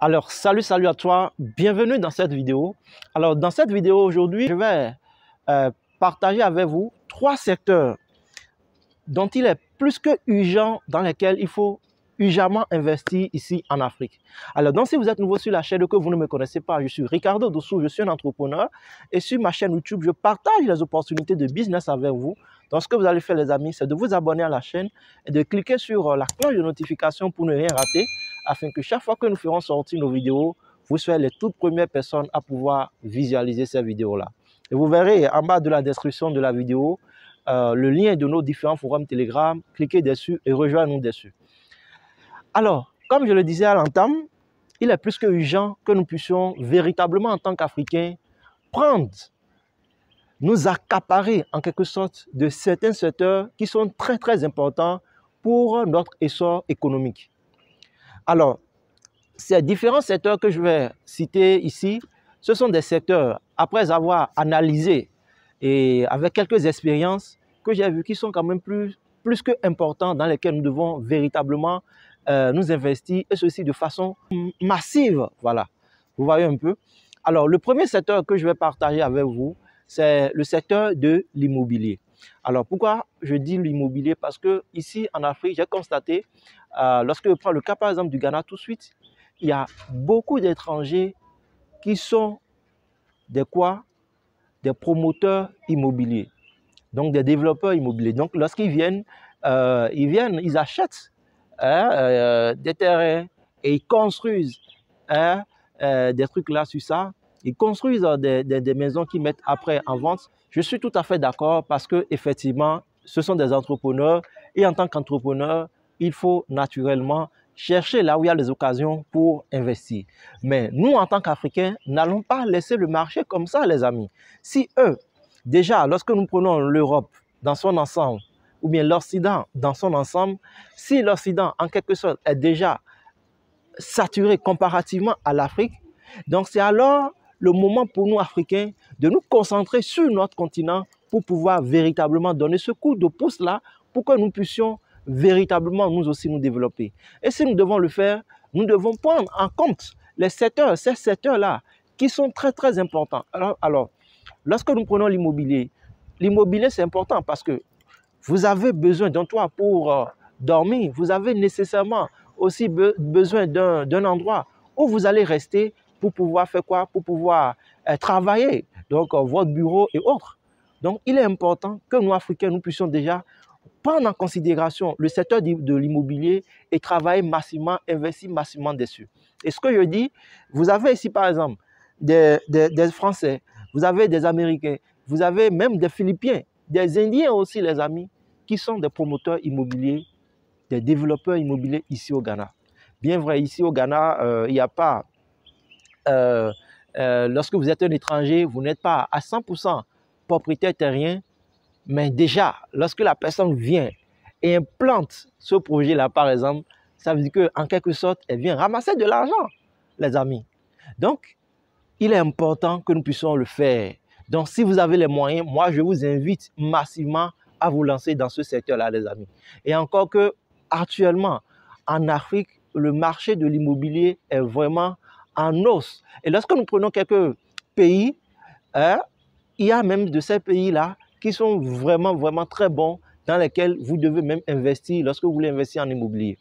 Alors, salut à toi, bienvenue dans cette vidéo. Alors, dans cette vidéo aujourd'hui, je vais partager avec vous 3 secteurs dont il est plus que urgent, dans lesquels il faut urgemment investir ici en Afrique. Alors, donc, si vous êtes nouveau sur la chaîne et que vous ne me connaissez pas, je suis Ricardo Dossou, je suis un entrepreneur et sur ma chaîne YouTube, je partage les opportunités de business avec vous. Donc, ce que vous allez faire, les amis, c'est de vous abonner à la chaîne et de cliquer sur la cloche de notification pour ne rien rater, afin que chaque fois que nous ferons sortir nos vidéos, vous soyez les toutes premières personnes à pouvoir visualiser ces vidéos-là. Et vous verrez en bas de la description de la vidéo le lien de nos différents forums Telegram. Cliquez dessus et rejoignez-nous dessus. Alors, comme je le disais à l'entame, il est plus que urgent que nous puissions véritablement en tant qu'Africains prendre, nous accaparer en quelque sorte de certains secteurs qui sont très importants pour notre essor économique. Alors, ces différents secteurs que je vais citer ici, ce sont des secteurs, après avoir analysé et avec quelques expériences que j'ai vues qui sont quand même plus que importants, dans lesquels nous devons véritablement nous investir, et ceci de façon massive. Voilà, vous voyez un peu. Alors, le premier secteur que je vais partager avec vous, c'est le secteur de l'immobilier. Alors, pourquoi je dis l'immobilier? Parce que ici en Afrique, j'ai constaté, lorsque je prends le cas par exemple du Ghana tout de suite, il y a beaucoup d'étrangers qui sont des promoteurs immobiliers, donc des développeurs immobiliers. Donc, lorsqu'ils viennent, ils achètent des terrains et ils construisent des trucs là sur ça. Ils construisent des maisons qu'ils mettent après en vente. Je suis tout à fait d'accord parce que effectivement, ce sont des entrepreneurs et en tant qu'entrepreneur, il faut naturellement chercher là où il y a les occasions pour investir. Mais nous, en tant qu'Africains, n'allons pas laisser le marché comme ça, les amis. Si eux, déjà, lorsque nous prenons l'Europe dans son ensemble, ou bien l'Occident dans son ensemble, si l'Occident, en quelque sorte, est déjà saturé comparativement à l'Afrique, donc c'est alors le moment pour nous, Africains, de nous concentrer sur notre continent pour pouvoir véritablement donner ce coup de pouce-là pour que nous puissions véritablement nous aussi nous développer. Et si nous devons le faire, nous devons prendre en compte ces secteurs-là qui sont très importants. Alors, lorsque nous prenons l'immobilier, c'est important parce que vous avez besoin d'un toit pour dormir. Vous avez nécessairement aussi besoin d'un endroit où vous allez rester pour pouvoir faire quoi? Pour pouvoir travailler, donc votre bureau et autres. Donc, il est important que nous, Africains, nous puissions déjà prendre en considération le secteur de l'immobilier et travailler massivement, investir massivement dessus. Et ce que je dis, vous avez ici, par exemple, des Français, vous avez des Américains, vous avez même des Philippins, des Indiens aussi, les amis, qui sont des promoteurs immobiliers, des développeurs immobiliers ici au Ghana. Bien vrai, ici au Ghana, il n'y a pas... lorsque vous êtes un étranger, vous n'êtes pas à 100% propriétaire terrien, mais déjà, lorsque la personne vient et implante ce projet-là, par exemple, ça veut dire qu'en quelque sorte, elle vient ramasser de l'argent, les amis. Donc, il est important que nous puissions le faire. Donc, si vous avez les moyens, moi, je vous invite massivement à vous lancer dans ce secteur-là, les amis. Et encore que, actuellement, en Afrique, le marché de l'immobilier est vraiment en hausse. Et lorsque nous prenons quelques pays, il y a même de ces pays-là qui sont vraiment très bons, dans lesquels vous devez même investir lorsque vous voulez investir en immobilier.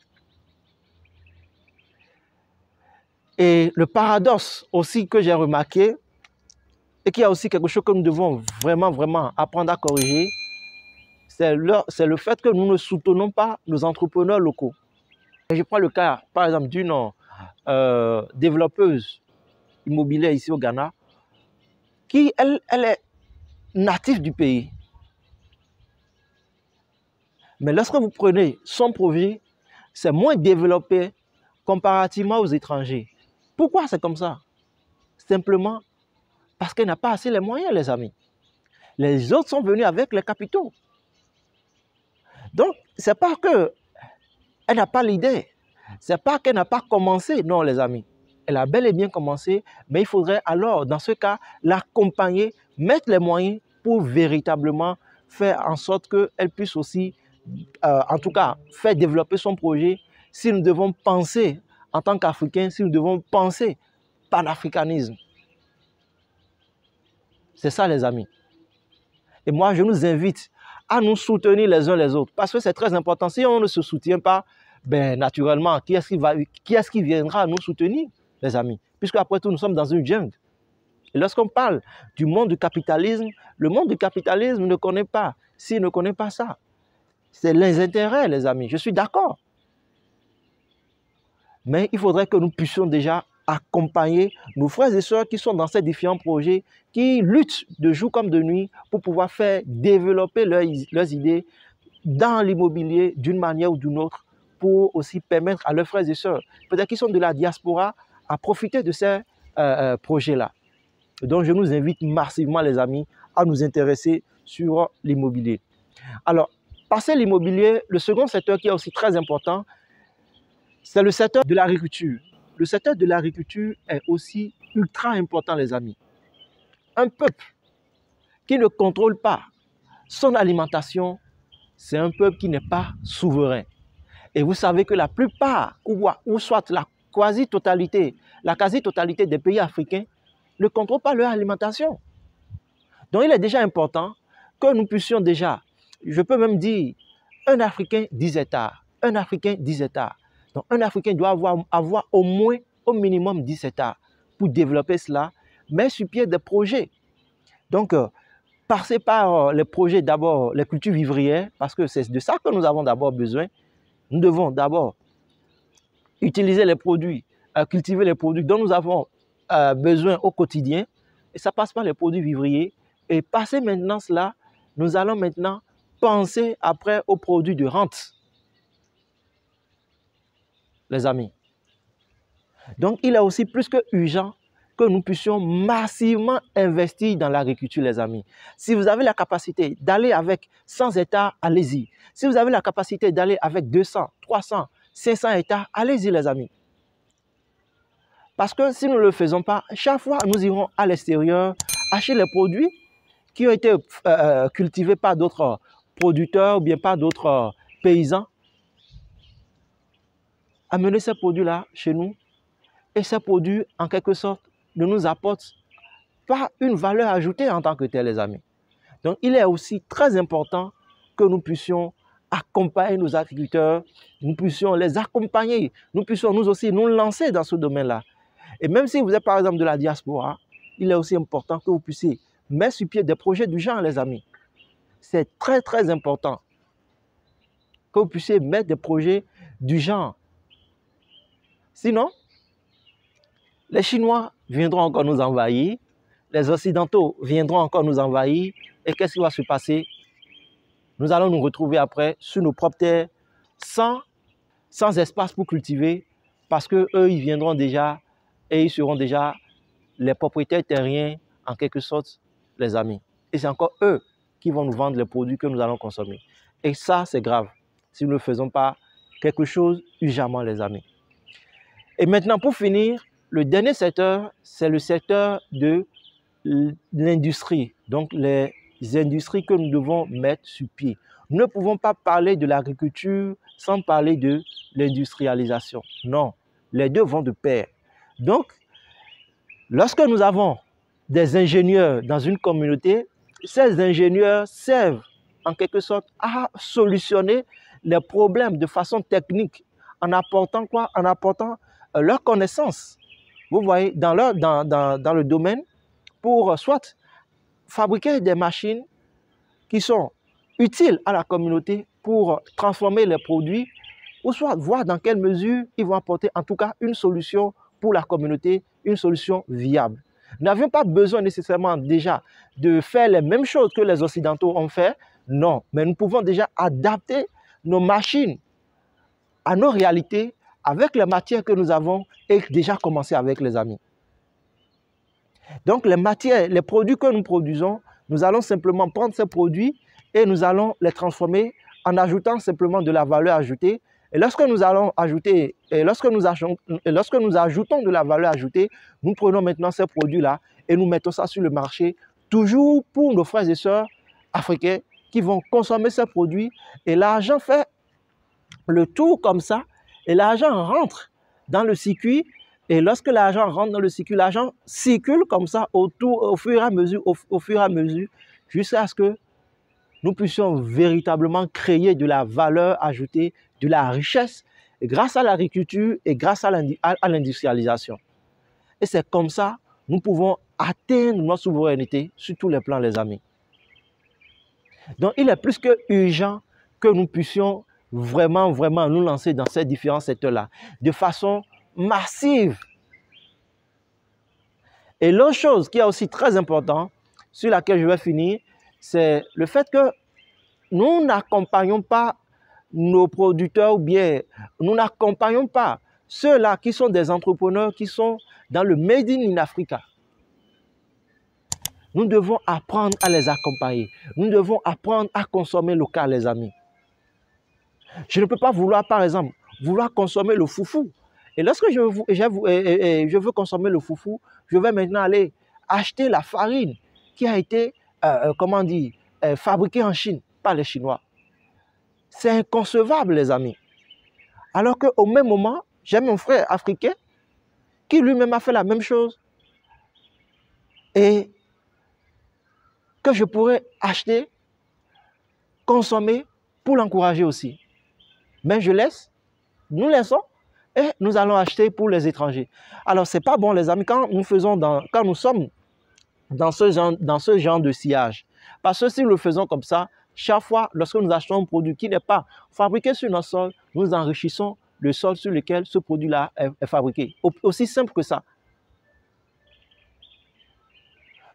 Et le paradoxe aussi que j'ai remarqué, et qu'il y a aussi quelque chose que nous devons vraiment apprendre à corriger, c'est le fait que nous ne soutenons pas nos entrepreneurs locaux. Et je prends le cas, par exemple, d'une développeuse immobilière ici au Ghana, qui, elle est native du pays. Mais lorsque vous prenez son projet, c'est moins développé comparativement aux étrangers. Pourquoi c'est comme ça? Simplement parce qu'elle n'a pas assez les moyens, les amis. Les autres sont venus avec les capitaux. Donc, ce n'est pas qu'elle n'a pas l'idée. Ce n'est pas qu'elle n'a pas commencé. Non, les amis. Elle a bel et bien commencé, mais il faudrait alors, dans ce cas, l'accompagner, mettre les moyens pour véritablement faire en sorte qu'elle puisse aussi, en tout cas, faire développer son projet. Si nous devons penser en tant qu'Africains, si nous devons penser panafricanisme. C'est ça, les amis. Et moi, je nous invite à nous soutenir les uns les autres, parce que c'est très important. Si on ne se soutient pas, ben, naturellement, qui est-ce qui viendra nous soutenir, les amis? Puisque après tout, nous sommes dans une jungle. Et lorsqu'on parle du monde du capitalisme, le monde du capitalisme ne connaît pas, s'il ne connaît pas ça. C'est les intérêts, les amis. Je suis d'accord. Mais il faudrait que nous puissions déjà accompagner nos frères et sœurs qui sont dans ces différents projets, qui luttent de jour comme de nuit pour pouvoir faire développer leurs idées dans l'immobilier d'une manière ou d'une autre, pour aussi permettre à leurs frères et sœurs, peut-être qu'ils sont de la diaspora, à profiter de ces projets-là. Donc, je nous invite massivement, les amis, à nous intéresser sur l'immobilier. Alors, passer l'immobilier, le second secteur qui est aussi très important, c'est le secteur de l'agriculture. Le secteur de l'agriculture est aussi ultra important, les amis. Un peuple qui ne contrôle pas son alimentation, c'est un peuple qui n'est pas souverain. Et vous savez que la plupart, ou soit la quasi-totalité des pays africains ne contrôlent pas leur alimentation. Donc, il est déjà important que nous puissions déjà, je peux même dire, un Africain 10 hectares. Un Africain 10 hectares. Donc, un Africain doit avoir au moins, au minimum 10 hectares pour développer cela, mettre sur pied des projets. Donc, passer par les projets d'abord, les cultures vivrières, parce que c'est de ça que nous avons d'abord besoin. Nous devons d'abord utiliser les produits, cultiver les produits dont nous avons besoin au quotidien. Et ça passe par les produits vivriers. Et passer maintenant cela, nous allons maintenant penser après aux produits de rente. Les amis. Donc, il est aussi plus que urgent que nous puissions massivement investir dans l'agriculture, les amis. Si vous avez la capacité d'aller avec 100 hectares, allez-y. Si vous avez la capacité d'aller avec 200, 300, 500 hectares, allez-y, les amis. Parce que si nous ne le faisons pas, chaque fois, nous irons à l'extérieur acheter les produits qui ont été cultivés par d'autres producteurs ou bien par d'autres paysans. Amener ces produits-là chez nous, et ces produits, en quelque sorte, ne nous apportent pas une valeur ajoutée en tant que tel, les amis. Donc, il est aussi très important que nous puissions accompagner nos agriculteurs, nous puissions les accompagner, nous puissions nous aussi nous lancer dans ce domaine-là. Et même si vous êtes par exemple de la diaspora, il est aussi important que vous puissiez mettre sur pied des projets du genre, les amis. C'est très, très important que vous puissiez mettre des projets du genre. Sinon, les Chinois viendront encore nous envahir, les Occidentaux viendront encore nous envahir, et qu'est-ce qui va se passer? Nous allons nous retrouver après sur nos propres terres, sans espace pour cultiver, parce qu'eux, ils viendront déjà, et ils seront déjà les propriétaires terriens, en quelque sorte, les amis. Et c'est encore eux qui vont nous vendre les produits que nous allons consommer. Et ça, c'est grave, si nous ne faisons pas quelque chose urgemment, les amis. Et maintenant, pour finir, le dernier secteur, c'est le secteur de l'industrie. Donc, les industries que nous devons mettre sur pied. Nous ne pouvons pas parler de l'agriculture sans parler de l'industrialisation. Non, les deux vont de pair. Donc, lorsque nous avons des ingénieurs dans une communauté, ces ingénieurs servent en quelque sorte à solutionner les problèmes de façon technique en apportant quoi? En apportant leurs connaissances. Vous voyez, dans le domaine, pour soit fabriquer des machines qui sont utiles à la communauté pour transformer les produits, ou soit voir dans quelle mesure ils vont apporter en tout cas une solution pour la communauté, une solution viable. Nous n'avions pas besoin nécessairement déjà de faire les mêmes choses que les Occidentaux ont fait, non, mais nous pouvons déjà adapter nos machines à nos réalités avec les matières que nous avons et déjà commencer avec les amis. Donc les matières, les produits que nous produisons, nous allons simplement prendre ces produits et nous allons les transformer en ajoutant simplement de la valeur ajoutée. Et lorsque nous allons ajouter, lorsque nous ajoutons de la valeur ajoutée, nous prenons maintenant ces produits-là et nous mettons ça sur le marché, toujours pour nos frères et sœurs africains qui vont consommer ces produits. Et l'argent fait le tour comme ça, et l'argent rentre dans le circuit. Et lorsque l'argent rentre dans le circuit, l'argent circule comme ça au fur et à mesure, jusqu'à ce que nous puissions véritablement créer de la valeur ajoutée, de la richesse, grâce à l'agriculture et grâce à l'industrialisation. Et c'est comme ça que nous pouvons atteindre notre souveraineté sur tous les plans, les amis. Donc, il est plus que urgent que nous puissions vraiment nous lancer dans ces différents secteurs-là, de façon massive. Et l'autre chose qui est aussi très importante, sur laquelle je vais finir, c'est le fait que nous n'accompagnons pas nos producteurs ou bien nous n'accompagnons pas ceux-là qui sont des entrepreneurs qui sont dans le Made in Africa. Nous devons apprendre à les accompagner. Nous devons apprendre à consommer local, les amis. Je ne peux pas vouloir, par exemple, consommer le foufou. Et lorsque je veux consommer le foufou, je vais maintenant aller acheter la farine qui a été, fabriquée en Chine par les Chinois. C'est inconcevable, les amis. Alors qu'au même moment, j'ai mon frère africain qui lui-même a fait la même chose. Et que je pourrais acheter, consommer pour l'encourager aussi. Mais nous laissons et nous allons acheter pour les étrangers. Alors, ce n'est pas bon, les amis, quand nous sommes dans ce genre de sillage. Parce que si nous le faisons comme ça, chaque fois, lorsque nous achetons un produit qui n'est pas fabriqué sur notre sol, nous enrichissons le sol sur lequel ce produit-là est fabriqué. Aussi simple que ça.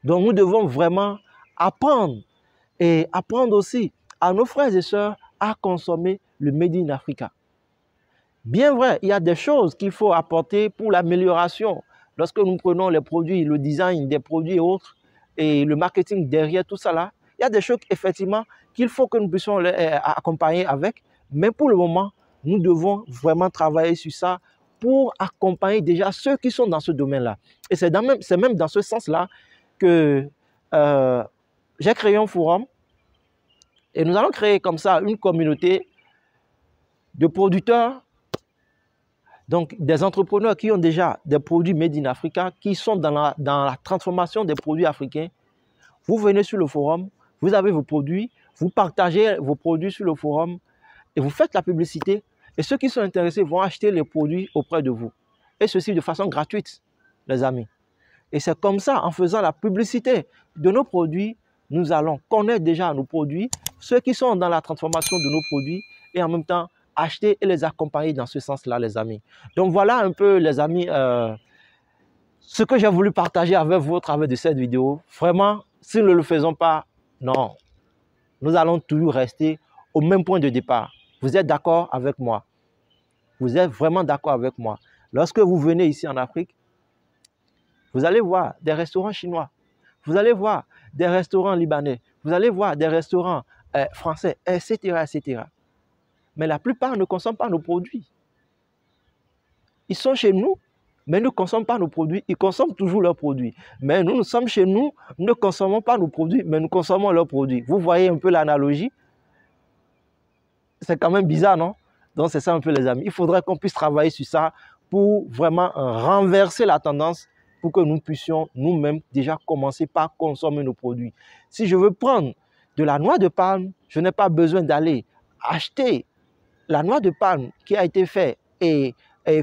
Donc, nous devons vraiment apprendre et apprendre aussi à nos frères et sœurs à consommer le Made in Africa. Bien vrai, il y a des choses qu'il faut apporter pour l'amélioration. Lorsque nous prenons les produits, le design des produits et autres, et le marketing derrière tout ça là, il y a des choses effectivement qu'il faut que nous puissions les accompagner avec. Mais pour le moment, nous devons vraiment travailler sur ça pour accompagner déjà ceux qui sont dans ce domaine-là. Et c'est même dans ce sens-là que j'ai créé un forum et nous allons créer comme ça une communauté de producteurs, donc des entrepreneurs qui ont déjà des produits Made in Africa, qui sont dans la transformation des produits africains. Vous venez sur le forum, vous avez vos produits, vous partagez vos produits sur le forum et vous faites la publicité. Et ceux qui sont intéressés vont acheter les produits auprès de vous. Et ceci de façon gratuite, les amis. Et c'est comme ça, en faisant la publicité de nos produits, nous allons connaître déjà nos produits, ceux qui sont dans la transformation de nos produits et en même temps acheter et les accompagner dans ce sens-là, les amis. Donc voilà un peu, les amis, ce que j'ai voulu partager avec vous au travers de cette vidéo. Vraiment, si nous ne le faisons pas, non, nous allons toujours rester au même point de départ. Vous êtes d'accord avec moi? Vous êtes vraiment d'accord avec moi? Lorsque vous venez ici en Afrique, vous allez voir des restaurants chinois, vous allez voir des restaurants libanais, vous allez voir des restaurants français, etc., etc. Mais la plupart ne consomment pas nos produits. Ils sont chez nous, mais ne consomment pas nos produits. Ils consomment toujours leurs produits. Mais nous sommes chez nous, nous ne consommons pas nos produits, mais nous consommons leurs produits. Vous voyez un peu l'analogie? C'est quand même bizarre, non? Donc c'est ça un peu, les amis. Il faudrait qu'on puisse travailler sur ça pour vraiment renverser la tendance, pour que nous puissions nous-mêmes déjà commencer par consommer nos produits. Si je veux prendre de la noix de palme, je n'ai pas besoin d'aller acheter la noix de palme qui a été faite et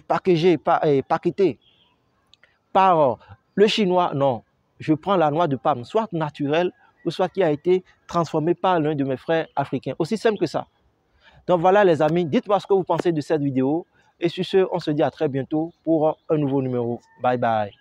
paquetée par le Chinois. Non, je prends la noix de palme, soit naturelle, ou soit qui a été transformée par l'un de mes frères africains. Aussi simple que ça. Donc voilà, les amis, dites-moi ce que vous pensez de cette vidéo. Et sur ce, on se dit à très bientôt pour un nouveau numéro. Bye bye.